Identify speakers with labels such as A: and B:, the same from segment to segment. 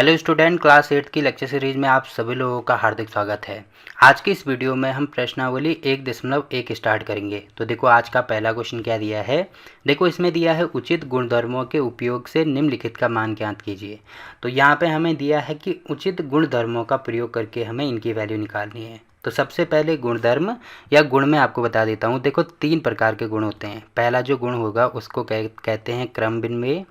A: Hello student, class 8 की lecture series में आप सभी लोगों का हार्दिक स्वागत है। आज की इस वीडियो में हम प्रश्नावली 1.1 स्टार्ट करेंगे। तो देखो आज का पहला क्वेश्चन क्या दिया है। देखो इसमें दिया है उचित गुणधर्मों के उपयोग से निम्नलिखित का मान ज्ञात कीजिए। तो यहाँ पे हमें दिया है कि उचित गुणधर्मों का प्रयोग करके हमें इनकी वैल्यू निकालनी है। तो सबसे पहले गुणधर्म या गुण में आपको बता देता हूँ। देखो 3 प्रकार के गुण होते हैं। पहला जो गुण होगा उसको कहते हैं क्रम विनिमय।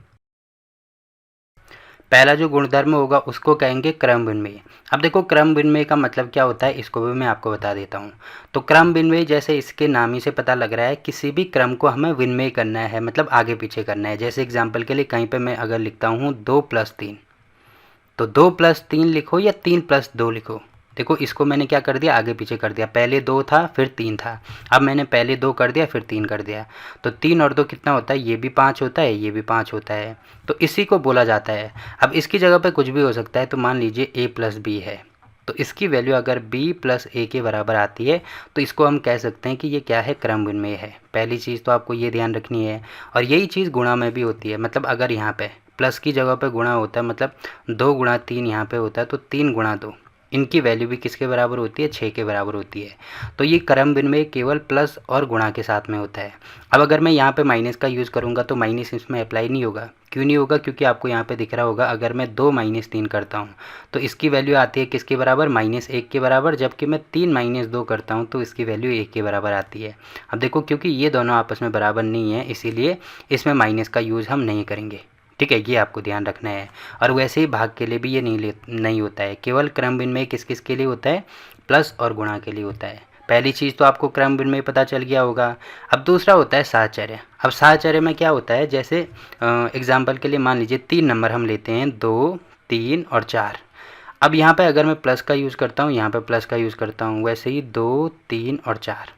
A: पहला जो गुणधर्म होगा उसको कहेंगे क्रम विनिमय। अब देखो क्रम विनिमय का मतलब क्या होता है, इसको भी मैं आपको बता देता हूँ। तो क्रम विनिमय जैसे इसके नाम ही से पता लग रहा है, किसी भी क्रम को हमें विनिमय करना है, मतलब आगे पीछे करना है। जैसे एग्जांपल के लिए कहीं पे मैं अगर लिखता हूँ 2+3, तो 2+3 लिखो या 3+2 लिखो। देखो इसको मैंने क्या कर दिया, आगे पीछे कर दिया। पहले 2 था फिर 3 था, अब मैंने पहले 2 कर दिया फिर 3 कर दिया। तो 3 और 2 कितना होता है, ये भी 5 होता है, ये भी 5 होता है। तो इसी को बोला जाता है। अब इसकी जगह पे कुछ भी हो सकता है। तो मान लीजिए a+b है, तो इसकी वैल्यू अगर b+a के बराबर आती है तो इसको हम कह सकते हैं कि ये क्या है, क्रम विनिमय है। पहली चीज़ तो आपको ये ध्यान रखनी है। और यही चीज़ गुणा में भी होती है। मतलब अगर यहाँ पे प्लस की जगह पे गुणा होता है, मतलब 2 × 3 यहाँ पे होता है, तो 3 × 2 इनकी वैल्यू भी किसके बराबर होती है, 6 के बराबर होती है। तो ये क्रम विनिमय केवल प्लस और गुणा के साथ में होता है। अब अगर मैं यहाँ पे माइनस का यूज़ करूँगा तो माइनस इसमें अप्लाई नहीं होगा। क्यों नहीं होगा, क्योंकि आपको यहाँ पे दिख रहा होगा अगर मैं 2 - 3 करता हूँ तो इसकी वैल्यू आती है किसके बराबर, -1 के बराबर। जबकि मैं 3 - 2 करता हूँ तो इसकी वैल्यू 1 के बराबर आती है। अब देखो क्योंकि ये दोनों आपस में बराबर नहीं है, इसीलिए इसमें माइनस का यूज़ हम नहीं करेंगे। ठीक है, ये आपको ध्यान रखना है। और वैसे ही भाग के लिए भी ये नहीं होता है। केवल क्रम विनिमय किस किस के लिए होता है, प्लस और गुणा के लिए होता है। पहली चीज़ तो आपको क्रम विनिमय पता चल गया होगा। अब दूसरा होता है साहचर्य। अब साहचर्य में क्या होता है, जैसे एग्जाम्पल के लिए मान लीजिए 3 नंबर हम लेते हैं, 2, 3 और 4। अब यहाँ पे अगर मैं प्लस का यूज़ करता हूँ, यहाँ पे प्लस का यूज़ करता हूँ, वैसे ही 2, 3 और 4,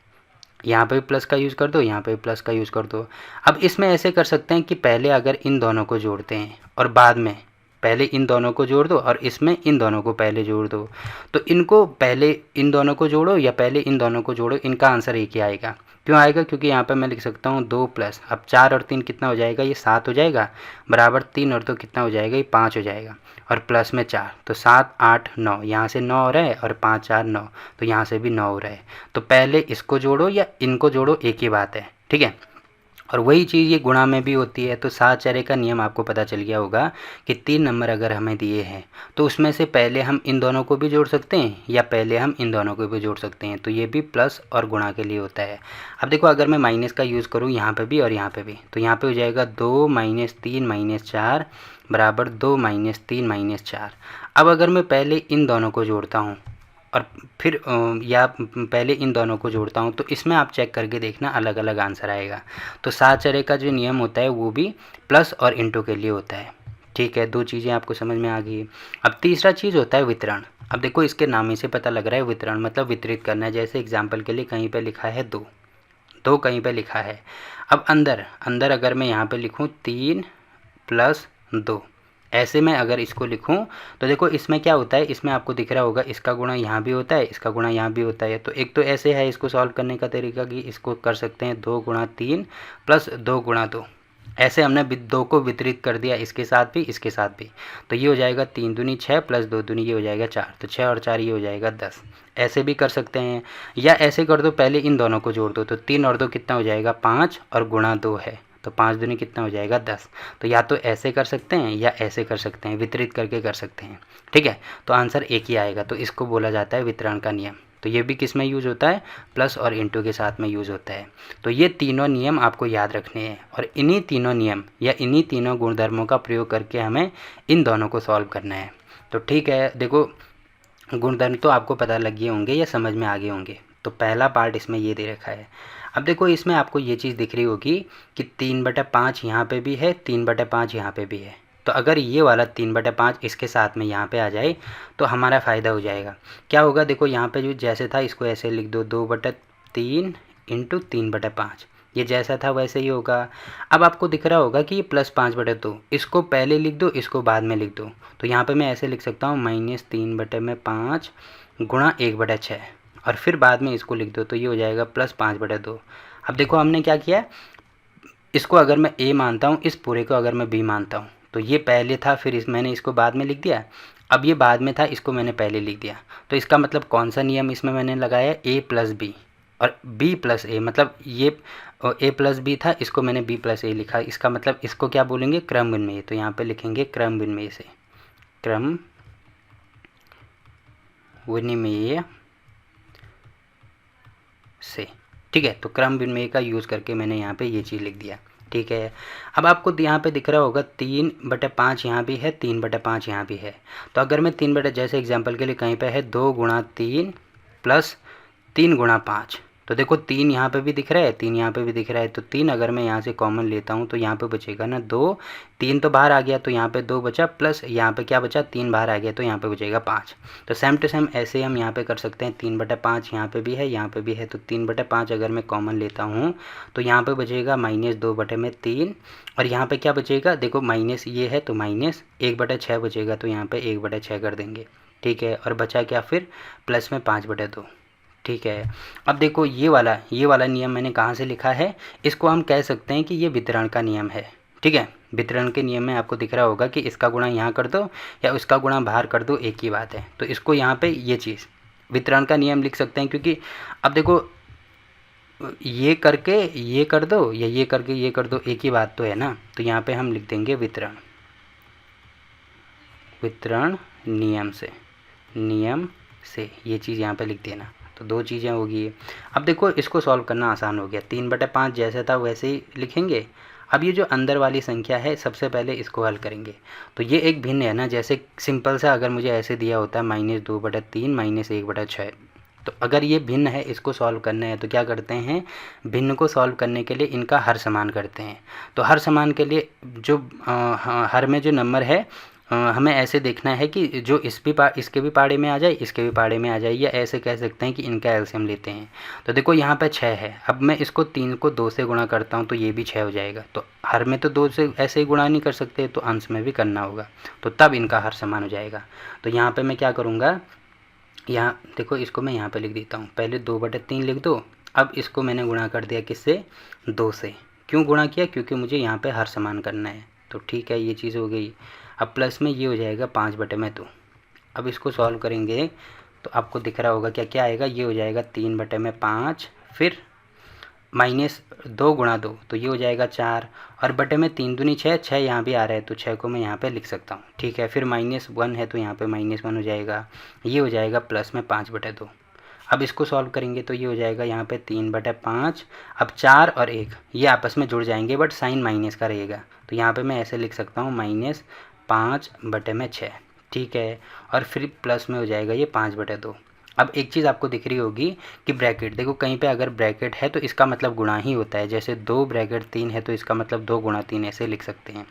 A: यहाँ पे भी प्लस का यूज़ कर दो, यहाँ पे भी प्लस का यूज़ कर दो। अब इसमें ऐसे कर सकते हैं कि पहले अगर इन दोनों को जोड़ते हैं और बाद में पहले इन दोनों को जोड़ दो और इसमें इन दोनों को पहले जोड़ दो। तो इनको पहले इन दोनों को जोड़ो या पहले इन दोनों को जोड़ो, इनका आंसर एक ही आएगा। क्यों आएगा, क्योंकि यहाँ पे मैं लिख सकता हूँ 2 प्लस, अब 4 और 3 कितना हो जाएगा, ये 7 हो जाएगा, बराबर 3 और 2 कितना हो जाएगा, ये 5 हो जाएगा, और प्लस में 4, तो 7, 8, 9, यहाँ से 9 हो रहा है और 5, 4, 9, तो यहाँ से भी 9 हो रहा है। तो पहले इसको जोड़ो या इनको जोड़ो, एक ही बात है। ठीक है, और वही चीज़ ये गुणा में भी होती है। तो साहचर्य का नियम आपको पता चल गया होगा कि 3 नंबर अगर हमें दिए हैं तो उसमें से पहले हम इन दोनों को भी जोड़ सकते हैं या पहले हम इन दोनों को भी जोड़ सकते हैं। तो ये भी प्लस और गुणा के लिए होता है। अब देखो अगर मैं माइनस का यूज़ करूँ यहाँ पे भी और यहाँ पे भी, तो यहाँ पे हो जाएगा 2 - 3 - 4 बराबर 2 - 3 - 4। अब अगर मैं पहले इन दोनों को जोड़ता हूँ और फिर या पहले इन दोनों को जोड़ता हूँ, तो इसमें आप चेक करके देखना अलग अलग आंसर आएगा। तो साहचर्य का जो नियम होता है वो भी प्लस और इंटू के लिए होता है। ठीक है, 2 चीज़ें आपको समझ में आ गई। अब तीसरा चीज़ होता है वितरण। अब देखो इसके नाम ही से पता लग रहा है, वितरण मतलब वितरित करना है। जैसे एग्जाम्पल के लिए कहीं पर लिखा है 2, 2 कहीं पर लिखा है। अब अंदर अंदर अगर मैं यहाँ पर लिखूँ 3 + 2, ऐसे में अगर इसको लिखूं तो देखो इसमें क्या होता है, इसमें आपको दिख रहा होगा इसका गुणा यहाँ भी होता है, इसका गुणा यहाँ भी होता है। तो एक तो ऐसे है इसको सॉल्व करने का तरीका कि इसको कर सकते हैं 2 × 3 + 2 × 2। ऐसे हमने 2 को वितरित कर दिया, इसके साथ भी इसके साथ भी। तो ये हो जाएगा 3 दूनी 6 + 2 दूनी ये हो जाएगा 4, तो 6 और 4 ये हो जाएगा 10। ऐसे भी कर सकते हैं, या ऐसे कर दो, पहले इन दोनों को जोड़ दो। तो 3 और 2 कितना हो जाएगा, 5, और गुणा 2 है, तो 5 दूनी कितना हो जाएगा 10। तो या तो ऐसे कर सकते हैं या ऐसे कर सकते हैं, वितरित करके कर सकते हैं। ठीक है, तो आंसर एक ही आएगा। तो इसको बोला जाता है वितरण का नियम। तो ये भी किस में यूज़ होता है, प्लस और इंटू के साथ में यूज़ होता है। तो ये तीनों नियम आपको याद रखने हैं और इन्हीं तीनों नियम या इन्हीं तीनों गुणधर्मों का प्रयोग करके हमें इन दोनों को सॉल्व करना है। तो ठीक है, देखो गुणधर्म तो आपको पता लग गए होंगे या समझ में आ गए होंगे। तो पहला पार्ट इसमें ये दे रखा है। अब देखो इसमें आपको ये चीज़ दिख रही होगी कि 3/5 यहाँ पे भी है, 3/5 यहाँ पे भी है। तो अगर ये वाला 3/5 इसके साथ में यहाँ पे आ जाए तो हमारा फ़ायदा हो जाएगा। क्या होगा, देखो यहाँ पे जो जैसे था इसको ऐसे लिख दो, 2/3 × 3/5, ये जैसा था वैसे ही होगा। अब आपको दिख रहा होगा कि ये +5/2, इसको पहले लिख दो, इसको बाद में लिख दो। तो यहाँ पे मैं ऐसे लिख सकता हूँ -3/5 गुणा 1/6, और फिर बाद में इसको लिख दो, तो ये हो जाएगा +5/2। अब देखो हमने क्या किया, इसको अगर मैं a मानता हूँ, इस पूरे को अगर मैं b मानता हूँ, तो ये पहले था, फिर मैंने इसको बाद में लिख दिया, अब ये बाद में था, इसको मैंने पहले लिख दिया। तो इसका मतलब कौन सा नियम इसमें मैंने लगाया, ए प्लस बी और बी प्लस ए, मतलब ये ए प्लस बी था, इसको मैंने बी प्लस ए लिखा, इसका मतलब इसको क्या बोलेंगे, क्रम विनिमय। तो यहाँ पे लिखेंगे क्रम विनिमय से, क्रम विनिमय से, ठीक है। तो क्रम विनिमय का यूज़ करके मैंने यहाँ पे ये चीज़ लिख दिया, ठीक है। अब आपको यहाँ पे दिख रहा होगा 3/5 यहाँ भी है, 3/5 यहाँ भी है। तो अगर मैं 3 बटे, जैसे एग्जांपल के लिए कहीं पे है 2 गुणा 3 प्लस 3 गुणा 5, तो देखो 3 यहाँ पे भी दिख रहा है, 3 यहाँ पे भी दिख रहा है। तो 3 अगर मैं यहाँ से कॉमन लेता हूँ तो यहाँ पे बचेगा ना 2, 3 तो बाहर आ गया तो यहाँ पे 2 बचा, प्लस यहाँ पे क्या बचा, 3 बाहर आ गया तो यहाँ पे बचेगा 5। तो सेम टू सेम ऐसे ही हम यहाँ पे कर सकते हैं, 3/5 यहाँ पे भी है, यहाँ पे भी है। तो 3/5 अगर मैं कॉमन लेता हूँ तो यहाँ पे बचेगा -2/3, और यहाँ पे क्या बचेगा, देखो माइनस ये है तो माइनस 1/6 बचेगा, तो यहाँ पे 1/6 कर देंगे, ठीक है। और बचा क्या फिर, प्लस में 5/2, ठीक है। अब देखो ये वाला नियम मैंने कहाँ से लिखा है, इसको हम कह सकते हैं कि ये वितरण का नियम है, ठीक है। वितरण के नियम में आपको दिख रहा होगा कि इसका गुणा यहाँ कर दो या उसका गुणा बाहर कर दो, एक ही बात है। तो इसको यहाँ पे ये चीज़ वितरण का नियम लिख सकते हैं, क्योंकि अब देखो ये करके ये कर दो या ये करके ये कर दो, एक ही बात तो है ना। तो यहाँ पे हम लिख देंगे वितरण नियम से ये चीज़ यहाँ पे लिख देना। तो 2 चीज़ें होगी। अब देखो इसको सॉल्व करना आसान हो गया, 3/5 जैसे था वैसे ही लिखेंगे। अब ये जो अंदर वाली संख्या है, सबसे पहले इसको हल करेंगे। तो ये एक भिन्न है ना, जैसे सिंपल सा अगर मुझे ऐसे दिया होता है -2/3 -1/6, तो अगर ये भिन्न है, इसको सॉल्व करना है तो क्या करते हैं, भिन्न को सॉल्व करने के लिए इनका हर समान करते हैं। तो हर समान के लिए जो हर में जो नंबर है, हमें ऐसे देखना है कि जो इसके भी पाड़े में आ जाए, इसके भी पाड़े में आ जाए, या ऐसे कह सकते हैं कि इनका एलसीएम लेते हैं। तो देखो यहाँ पे 6 है, अब मैं इसको 3 को 2 से गुणा करता हूँ तो ये भी 6 हो जाएगा। तो हर में तो 2 से ऐसे ही गुणा नहीं कर सकते, तो अंश में भी करना होगा, तो तब इनका हर समान हो जाएगा। तो यहाँ पर मैं क्या करूँगा, यहाँ देखो इसको मैं यहाँ पे लिख देता हूँ, पहले 2/3 लिख दो। अब इसको मैंने गुणा कर दिया किससे, 2 से। क्यों गुणा किया, क्योंकि मुझे यहाँ पे हर समान करना है। तो ठीक है, ये चीज़ हो गई। अब प्लस में ये हो जाएगा 5/2। अब इसको सॉल्व करेंगे तो आपको दिख रहा होगा क्या क्या आएगा, ये हो जाएगा 3/5, फिर -2 गुणा 2 तो ये हो जाएगा 4, और बटे में 3 दूनी 6, 6 यहाँ भी आ रहा है तो 6 को मैं यहाँ पे लिख सकता हूँ, ठीक है। फिर -1 है तो यहाँ पे -1 हो जाएगा, ये हो जाएगा प्लस में 5/2। अब इसको सॉल्व करेंगे तो ये हो जाएगा यहाँ पे 3/5। अब 4 और 1 ये आपस में जुड़ जाएंगे, बट साइन माइनस का रहेगा, तो यहाँ पे मैं ऐसे लिख सकता हूँ -5/6, ठीक है। और फिर प्लस में हो जाएगा ये 5/2। अब एक चीज़ आपको दिख रही होगी कि ब्रैकेट, देखो कहीं पे अगर ब्रैकेट है तो इसका मतलब गुणा ही होता है, जैसे 2 ब्रैकेट 3 है तो इसका मतलब 2 गुणा 3 ऐसे लिख सकते हैं।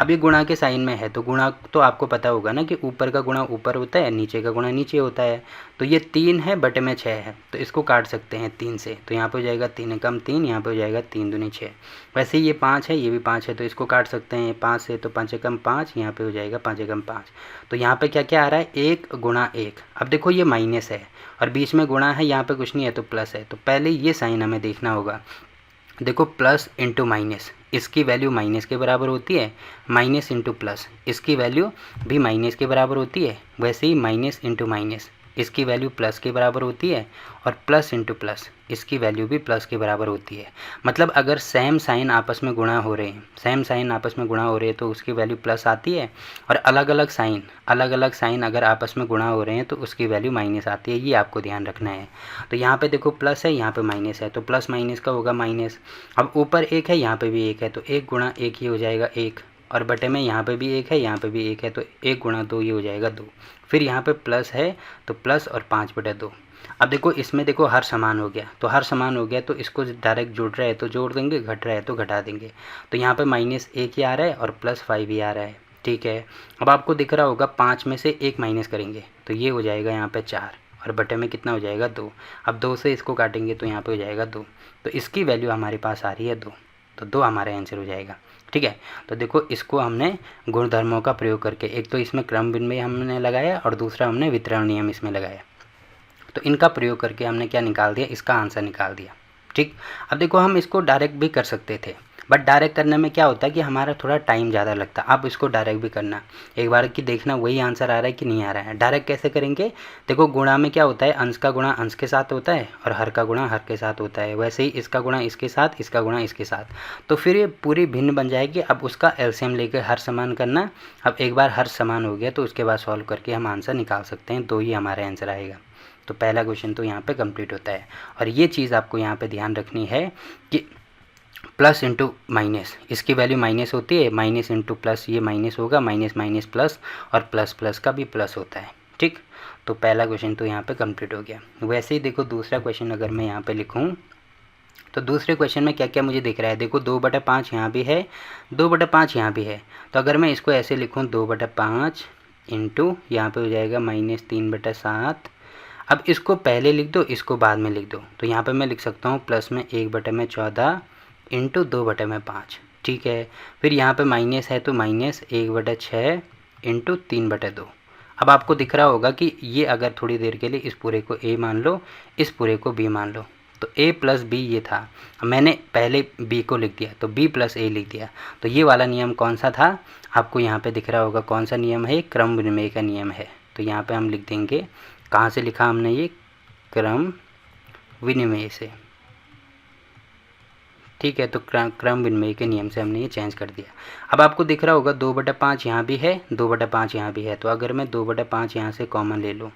A: अब ये गुणा के साइन में है तो गुणा तो आपको पता होगा ना कि ऊपर का गुणा ऊपर होता है, नीचे का गुणा नीचे होता है। तो ये 3 है बटे में 6 है, तो इसको काट सकते हैं 3 से, तो यहाँ पे हो जाएगा 3 कम 3, यहाँ पे हो जाएगा 3 दूनी 6। वैसे ही ये 5 है, ये भी 5 है, तो इसको काट सकते हैं 5 से, तो 5 कम 5, यहाँ पे हो जाएगा 5 कम 5। तो यहाँ पे क्या क्या आ रहा है, 1 गुणा 1। अब देखो ये माइनस है और बीच में गुणा है, यहाँ पे कुछ नहीं है तो प्लस है, तो पहले ये साइन हमें देखना होगा। देखो प्लस इंटू माइनस, इसकी वैल्यू माइनस के बराबर होती है, माइनस इंटू प्लस इसकी वैल्यू भी माइनस के बराबर होती है, वैसे ही माइनस इंटू माइनस इसकी वैल्यू प्लस के बराबर होती है, और प्लस इंटू प्लस इसकी वैल्यू भी प्लस के बराबर होती है। मतलब अगर सेम साइन आपस में गुणा हो रहे हैं, सेम साइन आपस में गुणा हो रहे हैं तो उसकी वैल्यू प्लस आती है, और अलग अलग साइन अगर आपस में गुणा हो रहे हैं तो उसकी वैल्यू माइनस आती है, ये आपको ध्यान रखना है। तो यहाँ पे देखो प्लस है, यहाँ पे माइनस है, तो प्लस माइनस का होगा माइनस। अब ऊपर 1 है, यहाँ पे भी 1 है, तो 1 गुणा 1 ही हो जाएगा 1, और बटे में यहाँ पे भी 1 है, यहाँ पे भी 1 है, तो 1 गुणा 2 ये हो जाएगा 2। फिर यहाँ पे प्लस है तो प्लस और 5/2। अब देखो इसमें देखो हर समान हो गया, तो हर समान हो गया तो इसको डायरेक्ट जुड़ रहा है तो जोड़ देंगे, घट रहा है तो घटा देंगे। तो यहाँ पे -1 ही आ रहा है और +5 ही आ रहा है, ठीक है। अब आपको दिख रहा होगा 5 में से 1 माइनस करेंगे तो ये हो जाएगा यहाँ पे 4, और बटे में कितना हो जाएगा 2। अब 2 से इसको काटेंगे तो यहाँ पे हो जाएगा 2, तो इसकी वैल्यू हमारे पास आ रही है 2, तो 2 हमारा आंसर हो जाएगा, ठीक है। तो देखो इसको हमने गुणधर्मों का प्रयोग करके, एक तो इसमें क्रम विनिमय हमने लगाया और दूसरा हमने वितरण नियम इसमें लगाया, तो इनका प्रयोग करके हमने क्या निकाल दिया, इसका आंसर निकाल दिया, ठीक। अब देखो हम इसको डायरेक्ट भी कर सकते थे, बट डायरेक्ट करने में क्या होता है कि हमारा थोड़ा टाइम ज़्यादा लगता है। आप इसको डायरेक्ट भी करना, एक बार कि देखना वही आंसर आ रहा है कि नहीं आ रहा है। डायरेक्ट कैसे करेंगे, देखो गुणा में क्या होता है, अंश का गुणा अंश के साथ होता है और हर का गुणा हर के साथ होता है। वैसे ही इसका गुणा इसके साथ, इसका गुणा इसके साथ, तो फिर ये पूरी भिन्न बन जाएगी। अब उसका एलसीएम लेकर हर समान करना। अब एक बार हर समान हो गया तो उसके बाद सॉल्व करके हम आंसर निकाल सकते हैं, तो ही हमारा आंसर आएगा। तो पहला क्वेश्चन तो यहाँ पे कंप्लीट होता है। और ये चीज़ आपको यहाँ पे ध्यान रखनी है कि प्लस इंटू माइनस, इसकी वैल्यू माइनस होती है, माइनस इंटू प्लस, ये माइनस होगा, माइनस माइनस प्लस, और प्लस प्लस का भी प्लस होता है। ठीक, तो पहला क्वेश्चन तो यहाँ पे कंप्लीट हो गया। वैसे ही देखो दूसरा क्वेश्चन अगर मैं यहाँ पे लिखूँ तो दूसरे क्वेश्चन में क्या क्या मुझे दिख रहा है, देखो 2/5 यहाँ भी है, 2/5 यहाँ भी है। तो अगर मैं इसको ऐसे लिखूँ 2/5 इंटू यहाँ पे हो जाएगा -3/7। अब इसको पहले लिख दो, इसको बाद में लिख दो, तो यहाँ पे मैं लिख सकता हूँ प्लस में 1/14 इंटू 2/5। ठीक है, फिर यहाँ पे माइनस है तो माइनस 1/6 इंटू 3/2। अब आपको दिख रहा होगा कि ये अगर थोड़ी देर के लिए इस पूरे को a मान लो, इस पूरे को b मान लो, तो a प्लस बी ये था। मैंने पहले b को लिख दिया तो b प्लस a लिख दिया। तो ये वाला नियम कौन सा था, आपको यहाँ पे दिख रहा होगा कौन सा नियम है, क्रम विनिमय का नियम है। तो यहाँ पे हम लिख देंगे, कहाँ से लिखा हमने, ये क्रम विनिमय से। ठीक है, तो क्रम विनिमय के नियम से हमने ये चेंज कर दिया। अब आपको दिख रहा होगा 2/5 यहाँ भी है, 2/5 यहाँ भी है। तो अगर मैं 2/5 यहाँ से कॉमन ले लूँ,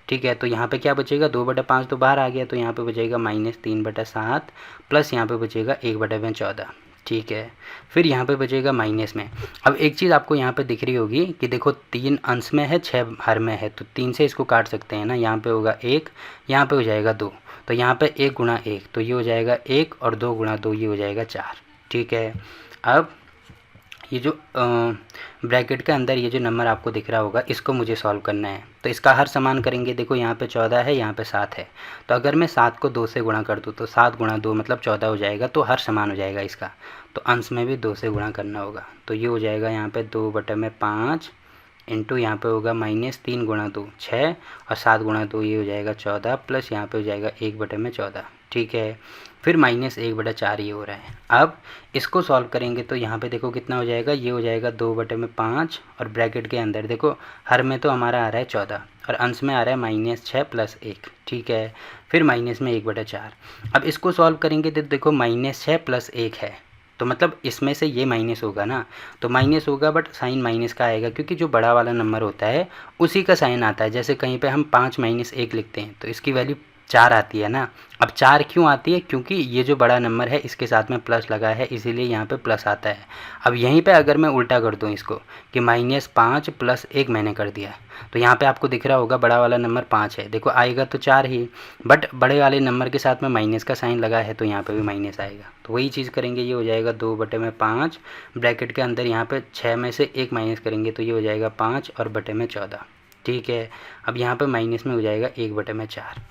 A: ठीक है, तो यहाँ पे क्या बचेगा, 2/5 तो बाहर आ गया, तो यहाँ पे बचेगा -3/7 प्लस यहाँ पे बचेगा 1/14। ठीक है, फिर यहाँ पे बचेगा माइनस में। अब एक चीज़ आपको यहाँ पे दिख रही होगी कि देखो 3 अंश में है, 6 हर में है, तो 3 से इसको काट सकते हैं ना। यहाँ पे होगा 1, यहाँ पे हो जाएगा 2, तो यहाँ पे 1 गुणा 1 तो ये हो जाएगा 1, और 2 गुणा 2 ये हो जाएगा 4। ठीक है, अब ये जो ब्रैकेट के अंदर ये जो नंबर आपको दिख रहा होगा, इसको मुझे सॉल्व करना है। तो इसका हर समान करेंगे, देखो यहाँ पे 14 है, यहाँ पे 7 है। तो अगर मैं 7 को 2 से गुणा कर दूँ तो 7 गुणा 2 मतलब 14 हो जाएगा, तो हर समान हो जाएगा इसका। तो अंश में भी 2 से गुणा करना होगा, तो ये हो जाएगा यहाँ पे 2/5 इंटू यहाँ पे होगा -3 गुणा 2 6, और 7 गुणा 2 ये हो जाएगा 14, प्लस यहाँ पे हो जाएगा 1/14। ठीक है, फिर -1/4 ये हो रहा है। अब इसको सॉल्व करेंगे तो यहाँ पे देखो कितना हो जाएगा, ये हो जाएगा 2/5, और ब्रैकेट के अंदर देखो हर में तो हमारा आ रहा है 14 और अंश में आ रहा है -6 प्लस 1। ठीक है, फिर माइनस में 1/4। अब इसको सॉल्व करेंगे तो देखो -6 प्लस 1 है, तो मतलब इसमें से ये माइनस होगा ना, तो माइनस होगा बट साइन माइनस का आएगा, क्योंकि जो बड़ा वाला नंबर होता है उसी का साइन आता है। जैसे कहीं पे हम 5 - 1 लिखते हैं तो इसकी वैल्यू 4 आती है ना। अब 4 क्यों आती है, क्योंकि ये जो बड़ा नंबर है इसके साथ में प्लस लगा है, इसीलिए यहाँ पे प्लस आता है। अब यहीं पे अगर मैं उल्टा कर दूँ इसको कि -5 प्लस 1 मैंने कर दिया, तो यहाँ पे आपको दिख रहा होगा बड़ा वाला नंबर 5 है, देखो आएगा तो 4 ही, बट बड़े वाले नंबर के साथ में माइनस का साइन लगा है तो यहाँ पे भी माइनस आएगा। तो वही चीज़ करेंगे, ये हो जाएगा 2/5, ब्रैकेट के अंदर यहाँ पे 6 में से 1 माइनस करेंगे तो ये हो जाएगा 5 और बटे में 14। ठीक है, अब यहाँ पे माइनस में हो जाएगा 1/4।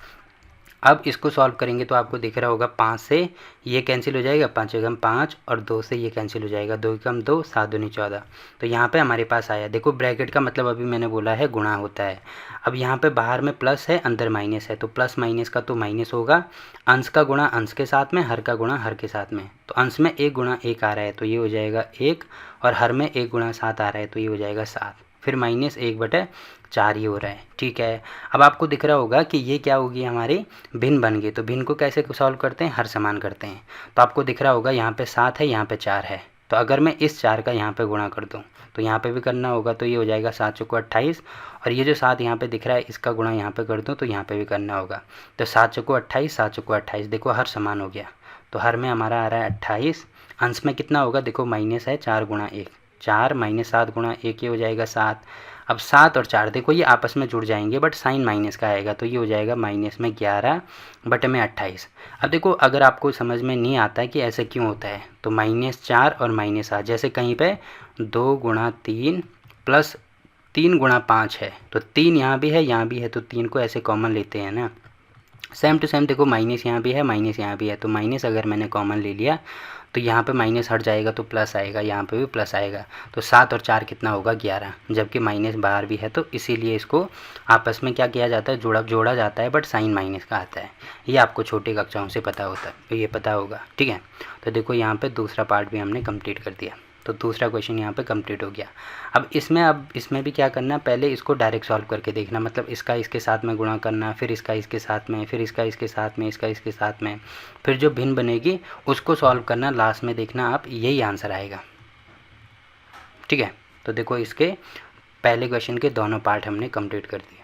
A: अब इसको सॉल्व करेंगे तो आपको दिख रहा होगा 5 से ये कैंसिल हो जाएगा, 5 एकम 5, और 2 से ये कैंसिल हो जाएगा, 2 एकम 2, 7 दूनी 14। तो यहाँ पे हमारे पास आया, देखो ब्रैकेट का मतलब अभी मैंने बोला है गुणा होता है। अब यहाँ पे बाहर में प्लस है, अंदर माइनस है, तो प्लस माइनस का तो माइनस होगा, अंश का गुणा अंश के साथ में, हर का गुणा हर के साथ में। तो अंश में 1 गुणा 1 आ रहा है तो ये हो जाएगा 1, और हर में 1 गुणा 7 आ रहा है तो ये हो जाएगा 7, फिर -1/4 ये हो रहा है। ठीक है, अब आपको दिख रहा होगा कि ये क्या होगी, हमारी भिन्न बन गई। तो भिन्न को कैसे सॉल्व करते हैं, हर समान करते हैं। तो आपको दिख रहा होगा यहाँ पे 7 है, यहाँ पे 4 है, तो अगर मैं इस 4 का यहाँ पे गुणा कर दूँ तो यहाँ पे भी करना होगा, तो ये हो जाएगा 7 चौको 28, और ये जो 7 यहाँ पे दिख रहा है इसका गुणा यहाँ पे कर दूँ तो यहाँ पे भी करना होगा। तो 7 चौको 28, 7 चौको 28, देखो हर समान हो गया, तो हर में हमारा आ रहा है 28। अंश में कितना होगा, देखो माइनस है, 4 गुणा 1 4, -7 गुणा 1 ये हो जाएगा 7। अब 7 और 4 देखो ये आपस में जुड़ जाएंगे बट साइन माइनस का आएगा, तो ये हो जाएगा -11/28। अब देखो अगर आपको समझ में नहीं आता है कि ऐसे क्यों होता है, तो -4 और -7, जैसे कहीं पे 2 गुणा 3 प्लस 3 गुणा 5 है, तो 3 यहाँ भी है, यहाँ भी है, तो 3 को ऐसे कॉमन लेते हैं ना, सेम टू सेम देखो माइनस यहाँ भी है, माइनस यहाँ भी है, तो माइनस अगर मैंने कॉमन ले लिया तो यहाँ पे माइनस हट जाएगा तो प्लस आएगा, यहाँ पे भी प्लस आएगा। तो 7 और 4 कितना होगा 11, जबकि माइनस बाहर भी है, तो इसीलिए इसको आपस में क्या किया जाता है, जोड़ा जाता है, बट साइन माइनस का आता है। ये आपको छोटी कक्षाओं से पता होता है, तो ये पता होगा, ठीक है। तो देखो यहाँ पे दूसरा पार्ट भी हमने कंप्लीट कर दिया, तो दूसरा क्वेश्चन यहाँ पे कंप्लीट हो गया। अब इसमें भी क्या करना, पहले इसको डायरेक्ट सॉल्व करके देखना, मतलब इसका इसके साथ में गुणा करना, फिर इसका इसके साथ में, फिर इसका इसके साथ में, इसका इसके साथ में, फिर जो भिन्न बनेगी उसको सॉल्व करना, लास्ट में देखना आप यही आंसर आएगा, ठीक है। तो देखो इसके पहले क्वेश्चन के दोनों पार्ट हमने कंप्लीट कर दिए।